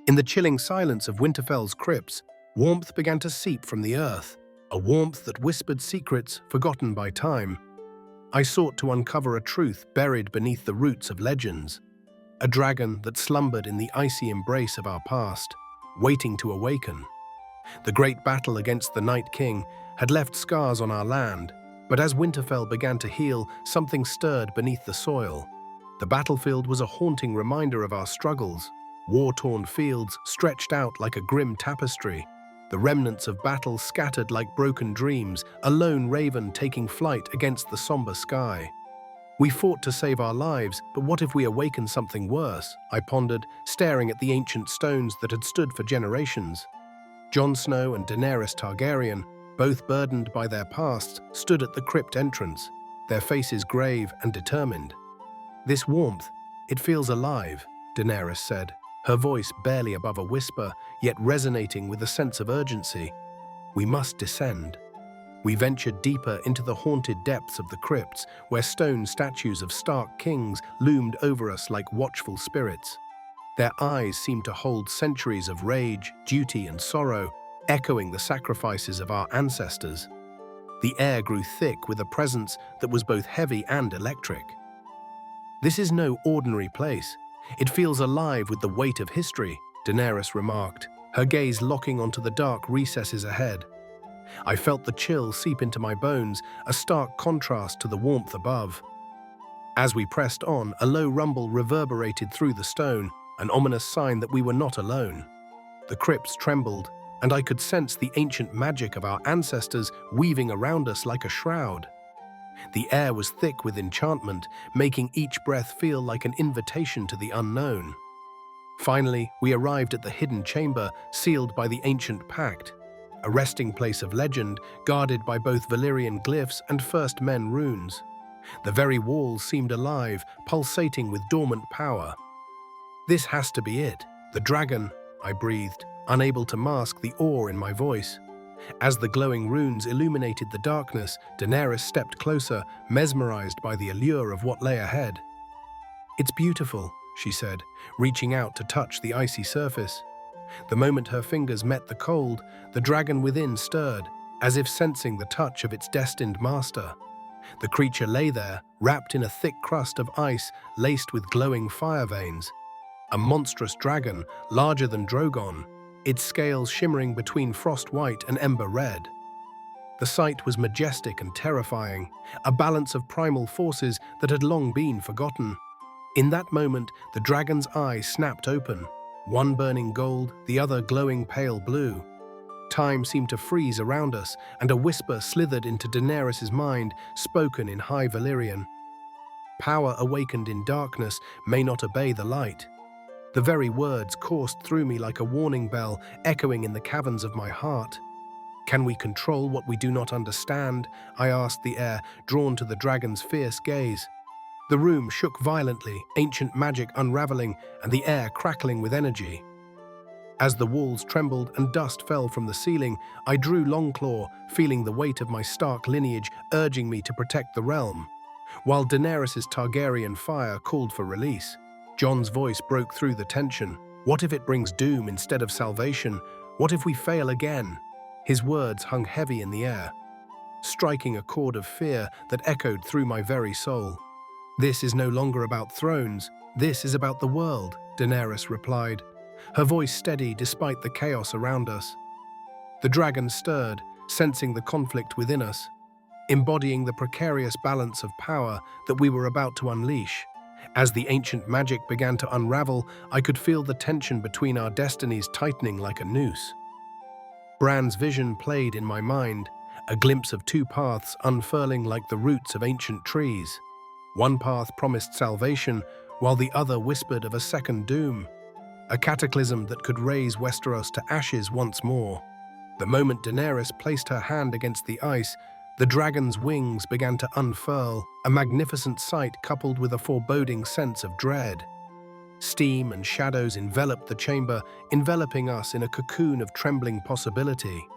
In the chilling silence of Winterfell's crypts, warmth began to seep from the earth, a warmth that whispered secrets forgotten by time. I sought to uncover a truth buried beneath the roots of legends, a dragon that slumbered in the icy embrace of our past, waiting to awaken. The great battle against the Night King had left scars on our land, but as Winterfell began to heal, something stirred beneath the soil. The battlefield was a haunting reminder of our struggles, war-torn fields stretched out like a grim tapestry, the remnants of battle scattered like broken dreams, a lone raven taking flight against the somber sky. We fought to save our lives, but what if we awakened something worse? I pondered, staring at the ancient stones that had stood for generations. Jon Snow and Daenerys Targaryen, both burdened by their pasts, stood at the crypt entrance, their faces grave and determined. "This warmth, it feels alive," Daenerys said, her voice barely above a whisper, yet resonating with a sense of urgency. "We must descend." We ventured deeper into the haunted depths of the crypts, where stone statues of stark kings loomed over us like watchful spirits. Their eyes seemed to hold centuries of rage, duty, and sorrow, echoing the sacrifices of our ancestors. The air grew thick with a presence that was both heavy and electric. "This is no ordinary place. It feels alive with the weight of history," Daenerys remarked, her gaze locking onto the dark recesses ahead. I felt the chill seep into my bones, a stark contrast to the warmth above. As we pressed on, a low rumble reverberated through the stone, an ominous sign that we were not alone. The crypts trembled, and I could sense the ancient magic of our ancestors weaving around us like a shroud. The air was thick with enchantment, making each breath feel like an invitation to the unknown. Finally, we arrived at the hidden chamber sealed by the ancient pact, a resting place of legend guarded by both Valyrian glyphs and First Men runes. The very walls seemed alive, pulsating with dormant power. "This has to be it. The dragon," I breathed, unable to mask the awe in my voice. As the glowing runes illuminated the darkness, Daenerys stepped closer, mesmerized by the allure of what lay ahead. "It's beautiful," she said, reaching out to touch the icy surface. The moment her fingers met the cold, the dragon within stirred, as if sensing the touch of its destined master. The creature lay there, wrapped in a thick crust of ice laced with glowing fire veins. A monstrous dragon, larger than Drogon, its scales shimmering between frost white and ember red. The sight was majestic and terrifying, a balance of primal forces that had long been forgotten. In that moment, the dragon's eye snapped open, one burning gold, the other glowing pale blue. Time seemed to freeze around us, and a whisper slithered into Daenerys' mind, spoken in High Valyrian. "Power awakened in darkness may not obey the light." The very words coursed through me like a warning bell, echoing in the caverns of my heart. "Can we control what we do not understand?" I asked the air, drawn to the dragon's fierce gaze. The room shook violently, ancient magic unraveling, and the air crackling with energy. As the walls trembled and dust fell from the ceiling, I drew Longclaw, feeling the weight of my Stark lineage urging me to protect the realm. While Daenerys' Targaryen fire called for release, Jon's voice broke through the tension. "What if it brings doom instead of salvation? What if we fail again?" His words hung heavy in the air, striking a chord of fear that echoed through my very soul. "This is no longer about thrones. This is about the world," Daenerys replied, her voice steady despite the chaos around us. The dragon stirred, sensing the conflict within us, embodying the precarious balance of power that we were about to unleash. As the ancient magic began to unravel, I could feel the tension between our destinies tightening like a noose. Bran's vision played in my mind, a glimpse of two paths unfurling like the roots of ancient trees. One path promised salvation, while the other whispered of a second doom, a cataclysm that could raise Westeros to ashes once more. The moment Daenerys placed her hand against the ice, the dragon's wings began to unfurl, a magnificent sight coupled with a foreboding sense of dread. Steam and shadows enveloped the chamber, enveloping us in a cocoon of trembling possibility.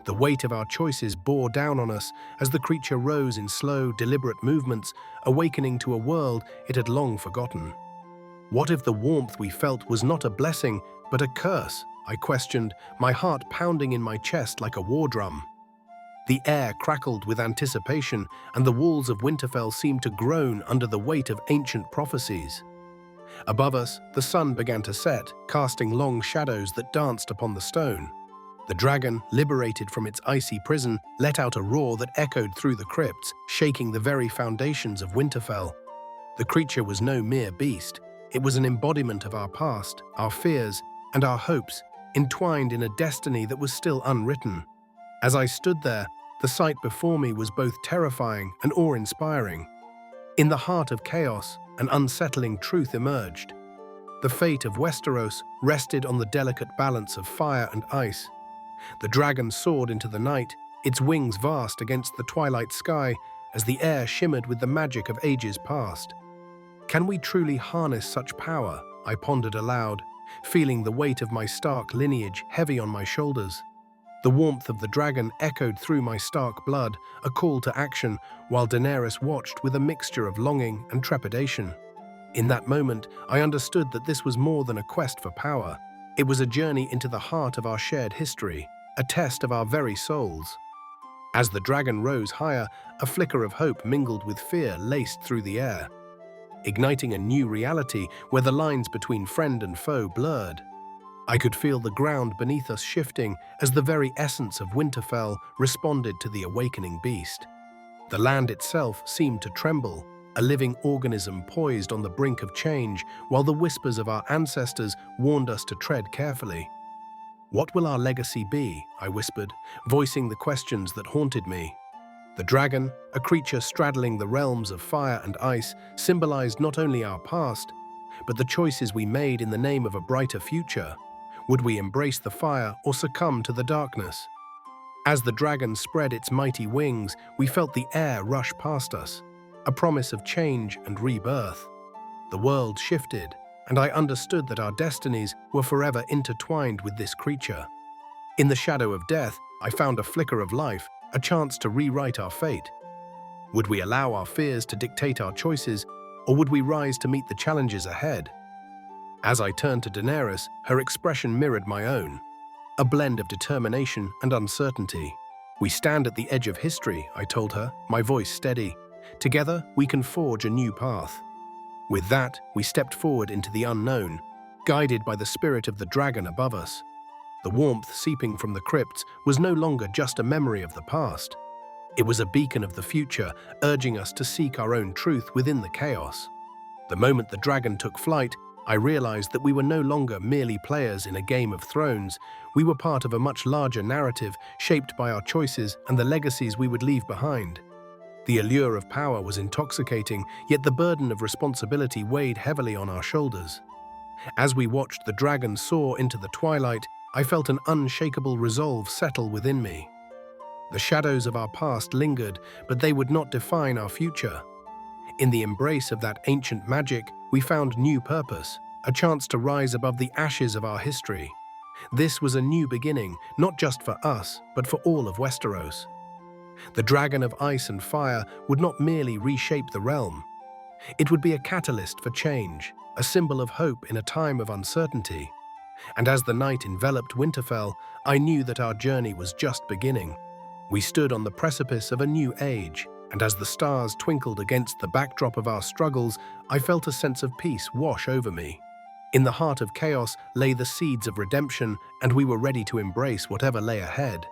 The weight of our choices bore down on us as the creature rose in slow, deliberate movements, awakening to a world it had long forgotten. What if the warmth we felt was not a blessing, But a curse, I questioned, my heart pounding in my chest like a war drum. The air crackled with anticipation, and the walls of Winterfell seemed to groan under the weight of ancient prophecies. Above us, the sun began to set, casting long shadows that danced upon the stone. The dragon, liberated from its icy prison, let out a roar that echoed through the crypts, shaking the very foundations of Winterfell. The creature was no mere beast. It was an embodiment of our past, our fears, and our hopes, entwined in a destiny that was still unwritten. As I stood there, the sight before me was both terrifying and awe-inspiring. In the heart of chaos, an unsettling truth emerged. The fate of Westeros rested on the delicate balance of fire and ice. The dragon soared into the night, its wings vast against the twilight sky as the air shimmered with the magic of ages past. Can we truly harness such power? I pondered aloud, feeling the weight of my Stark lineage heavy on my shoulders. The warmth of the dragon echoed through my Stark blood, a call to action, while Daenerys watched with a mixture of longing and trepidation. In that moment, I understood that this was more than a quest for power. It was a journey into the heart of our shared history, a test of our very souls. As the dragon rose higher, a flicker of hope mingled with fear laced through the air, igniting a new reality where the lines between friend and foe blurred. I could feel the ground beneath us shifting as the very essence of Winterfell responded to the awakening beast. The land itself seemed to tremble, a living organism poised on the brink of change, while the whispers of our ancestors warned us to tread carefully. "What will our legacy be?" I whispered, voicing the questions that haunted me. The dragon, a creature straddling the realms of fire and ice, symbolized not only our past, but the choices we made in the name of a brighter future. Would we embrace the fire or succumb to the darkness? As the dragon spread its mighty wings, we felt the air rush past us, a promise of change and rebirth. The world shifted, and I understood that our destinies were forever intertwined with this creature. In the shadow of death, I found a flicker of life, a chance to rewrite our fate. Would we allow our fears to dictate our choices, or would we rise to meet the challenges ahead? As I turned to Daenerys, her expression mirrored my own, a blend of determination and uncertainty. "We stand at the edge of history," I told her, my voice steady. "Together, we can forge a new path." With that, we stepped forward into the unknown, guided by the spirit of the dragon above us. The warmth seeping from the crypts was no longer just a memory of the past. It was a beacon of the future, urging us to seek our own truth within the chaos. The moment the dragon took flight, I realized that we were no longer merely players in a Game of Thrones. We were part of a much larger narrative shaped by our choices and the legacies we would leave behind. The allure of power was intoxicating, yet the burden of responsibility weighed heavily on our shoulders. As we watched the dragon soar into the twilight, I felt an unshakable resolve settle within me. The shadows of our past lingered, but they would not define our future. In the embrace of that ancient magic, we found new purpose, a chance to rise above the ashes of our history. This was a new beginning, not just for us, but for all of Westeros. The dragon of ice and fire would not merely reshape the realm. It would be a catalyst for change, a symbol of hope in a time of uncertainty. And as the night enveloped Winterfell, I knew that our journey was just beginning. We stood on the precipice of a new age, and as the stars twinkled against the backdrop of our struggles, I felt a sense of peace wash over me. In the heart of chaos lay the seeds of redemption, and we were ready to embrace whatever lay ahead.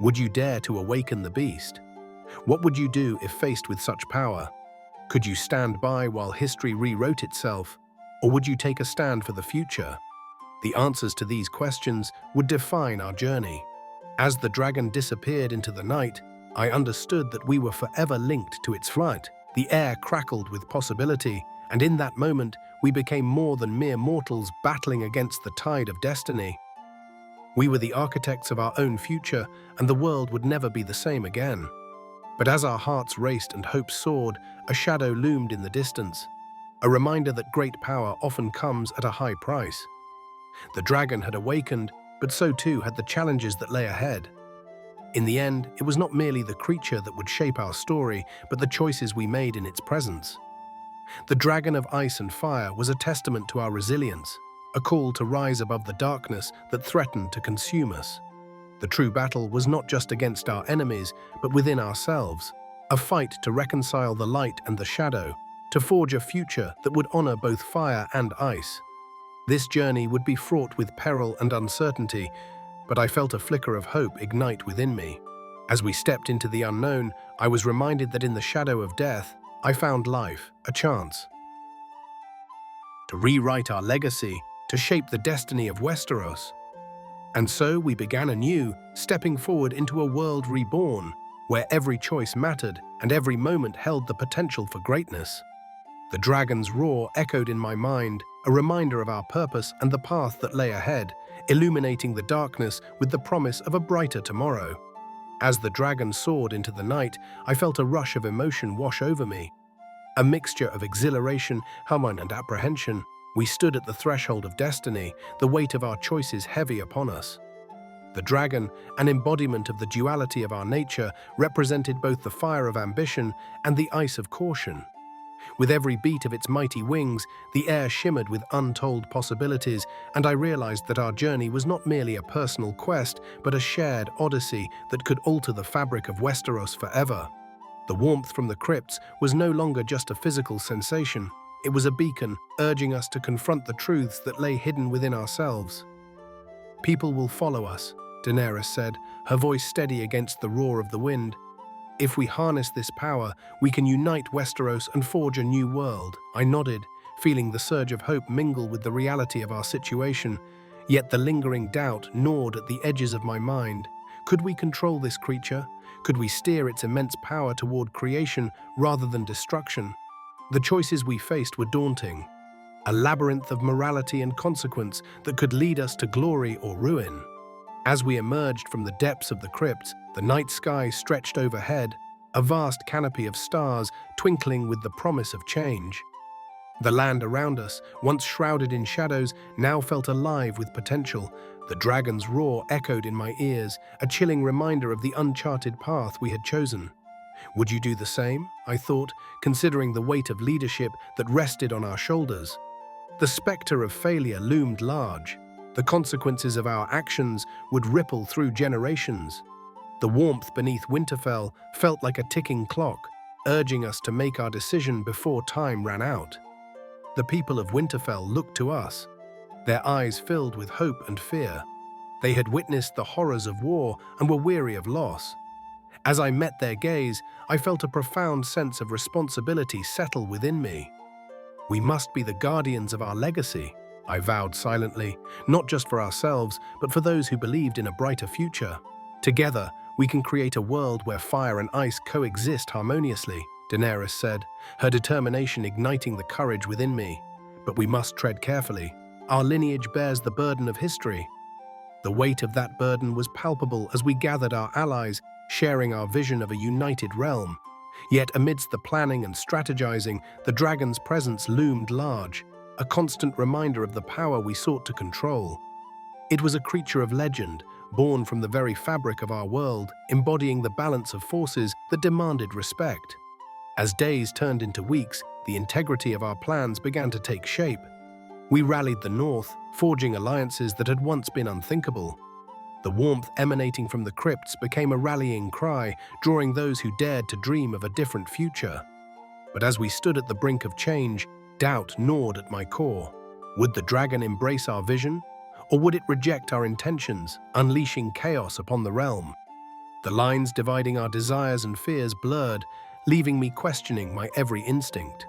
Would you dare to awaken the beast? What would you do if faced with such power? Could you stand by while history rewrote itself, or would you take a stand for the future? The answers to these questions would define our journey. As the dragon disappeared into the night, I understood that we were forever linked to its flight. The air crackled with possibility, and in that moment, we became more than mere mortals battling against the tide of destiny. We were the architects of our own future, and the world would never be the same again. But as our hearts raced and hope soared, a shadow loomed in the distance, a reminder that great power often comes at a high price. The dragon had awakened, but so too had the challenges that lay ahead. In the end, it was not merely the creature that would shape our story, but the choices we made in its presence. The dragon of ice and fire was a testament to our resilience. a call to rise above the darkness that threatened to consume us. The true battle was not just against our enemies, but within ourselves, a fight to reconcile the light and the shadow, to forge a future that would honor both fire and ice. This journey would be fraught with peril and uncertainty, but I felt a flicker of hope ignite within me. As we stepped into the unknown, I was reminded that in the shadow of death, I found life, a chance to rewrite our legacy, to shape the destiny of Westeros. And so we began anew, stepping forward into a world reborn, where every choice mattered and every moment held the potential for greatness. The dragon's roar echoed in my mind, a reminder of our purpose and the path that lay ahead, illuminating the darkness with the promise of a brighter tomorrow. As the dragon soared into the night, I felt a rush of emotion wash over me. A mixture of exhilaration, humming, and apprehension. We stood at the threshold of destiny, the weight of our choices heavy upon us. The dragon, an embodiment of the duality of our nature, represented both the fire of ambition and the ice of caution. With every beat of its mighty wings, the air shimmered with untold possibilities, and I realized that our journey was not merely a personal quest, but a shared odyssey that could alter the fabric of Westeros forever. The warmth from the crypts was no longer just a physical sensation. It was a beacon, urging us to confront the truths that lay hidden within ourselves. "People will follow us," Daenerys said, her voice steady against the roar of the wind. "If we harness this power, we can unite Westeros and forge a new world." I nodded, feeling the surge of hope mingle with the reality of our situation. Yet the lingering doubt gnawed at the edges of my mind. Could we control this creature? Could we steer its immense power toward creation rather than destruction? The choices we faced were daunting, a labyrinth of morality and consequence that could lead us to glory or ruin. As we emerged from the depths of the crypts, the night sky stretched overhead, a vast canopy of stars twinkling with the promise of change. The land around us, once shrouded in shadows, now felt alive with potential. The dragon's roar echoed in my ears, a chilling reminder of the uncharted path we had chosen. Would you do the same? I thought, considering the weight of leadership that rested on our shoulders. The specter of failure loomed large. The consequences of our actions would ripple through generations. The warmth beneath Winterfell felt like a ticking clock, urging us to make our decision before time ran out. The people of Winterfell looked to us, their eyes filled with hope and fear. They had witnessed the horrors of war and were weary of loss. As I met their gaze, I felt a profound sense of responsibility settle within me. "We must be the guardians of our legacy," I vowed silently, not just for ourselves, but for those who believed in a brighter future. "Together, we can create a world where fire and ice coexist harmoniously," Daenerys said, her determination igniting the courage within me. "But we must tread carefully. Our lineage bears the burden of history." The weight of that burden was palpable as we gathered our allies, sharing our vision of a united realm. Yet amidst the planning and strategizing, the dragon's presence loomed large, a constant reminder of the power we sought to control. It was a creature of legend, born from the very fabric of our world, embodying the balance of forces that demanded respect. As days turned into weeks, the integrity of our plans began to take shape. We rallied the North, forging alliances that had once been unthinkable. The warmth emanating from the crypts became a rallying cry, drawing those who dared to dream of a different future. But as we stood at the brink of change, doubt gnawed at my core. Would the dragon embrace our vision? Or would it reject our intentions, unleashing chaos upon the realm? The lines dividing our desires and fears blurred, leaving me questioning my every instinct.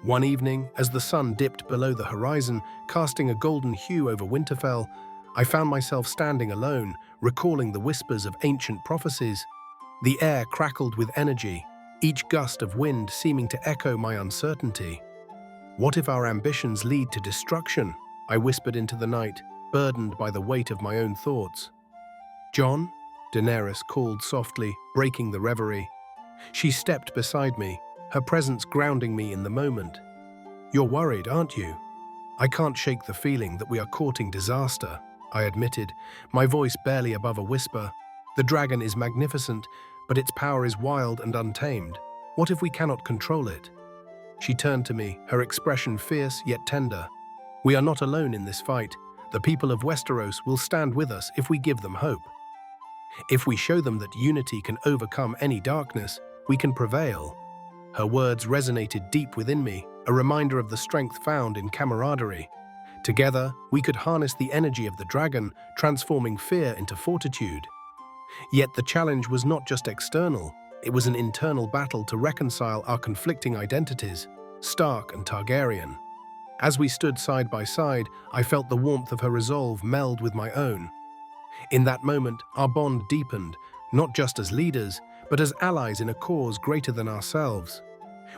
One evening, as the sun dipped below the horizon, casting a golden hue over Winterfell, I found myself standing alone, recalling the whispers of ancient prophecies. The air crackled with energy, each gust of wind seeming to echo my uncertainty. "What if our ambitions lead to destruction?" I whispered into the night, burdened by the weight of my own thoughts. "Jon?" Daenerys called softly, breaking the reverie. She stepped beside me, her presence grounding me in the moment. "You're worried, aren't you?" "I can't shake the feeling that we are courting disaster," I admitted, my voice barely above a whisper. "The dragon is magnificent, but its power is wild and untamed. What if we cannot control it?" She turned to me, her expression fierce yet tender. We are not alone in this fight. The people of Westeros will stand with us if we give them hope. If we show them that unity can overcome any darkness, we can prevail. Her words resonated deep within me, a reminder of the strength found in camaraderie. Together, we could harness the energy of the dragon, transforming fear into fortitude. Yet the challenge was not just external, it was an internal battle to reconcile our conflicting identities, Stark and Targaryen. As we stood side by side, I felt the warmth of her resolve meld with my own. In that moment, our bond deepened, not just as leaders, but as allies in a cause greater than ourselves.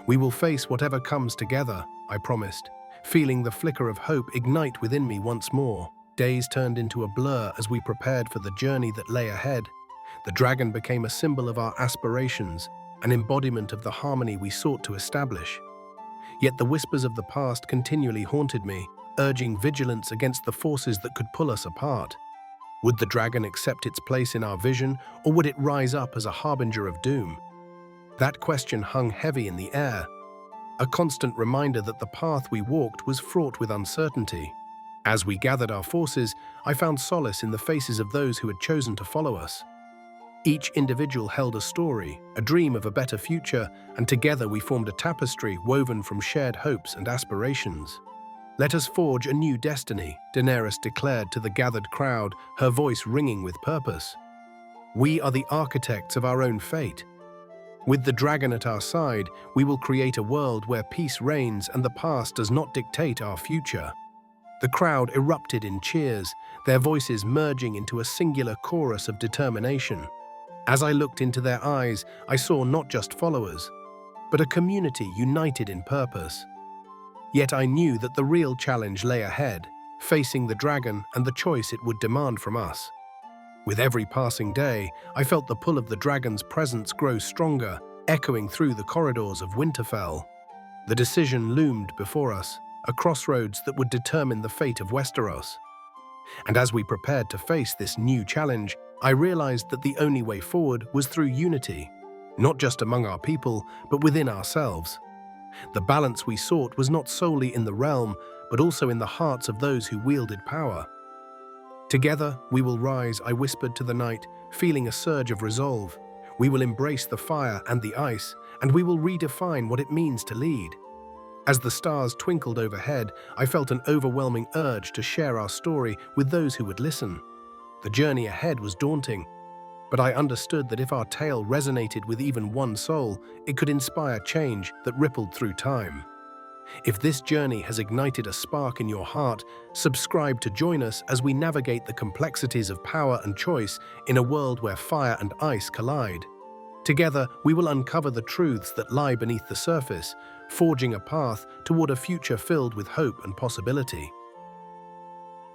We will face whatever comes together, I promised, feeling the flicker of hope ignite within me once more. Days turned into a blur as we prepared for the journey that lay ahead. The dragon became a symbol of our aspirations, an embodiment of the harmony we sought to establish. Yet the whispers of the past continually haunted me, urging vigilance against the forces that could pull us apart. Would the dragon accept its place in our vision, or would it rise up as a harbinger of doom? That question hung heavy in the air, a constant reminder that the path we walked was fraught with uncertainty. As we gathered our forces, I found solace in the faces of those who had chosen to follow us. Each individual held a story, a dream of a better future, and together we formed a tapestry woven from shared hopes and aspirations. "Let us forge a new destiny," Daenerys declared to the gathered crowd, her voice ringing with purpose. "We are the architects of our own fate. With the dragon at our side, we will create a world where peace reigns and the past does not dictate our future." The crowd erupted in cheers, their voices merging into a singular chorus of determination. As I looked into their eyes, I saw not just followers, but a community united in purpose. Yet I knew that the real challenge lay ahead, facing the dragon and the choice it would demand from us. With every passing day, I felt the pull of the dragon's presence grow stronger, echoing through the corridors of Winterfell. The decision loomed before us, a crossroads that would determine the fate of Westeros. And as we prepared to face this new challenge, I realized that the only way forward was through unity, not just among our people, but within ourselves. The balance we sought was not solely in the realm, but also in the hearts of those who wielded power. "Together we will rise," I whispered to the night, feeling a surge of resolve. "We will embrace the fire and the ice, and we will redefine what it means to lead." As the stars twinkled overhead, I felt an overwhelming urge to share our story with those who would listen. The journey ahead was daunting, but I understood that if our tale resonated with even one soul, it could inspire change that rippled through time. If this journey has ignited a spark in your heart, subscribe to join us as we navigate the complexities of power and choice in a world where fire and ice collide. Together, we will uncover the truths that lie beneath the surface, forging a path toward a future filled with hope and possibility.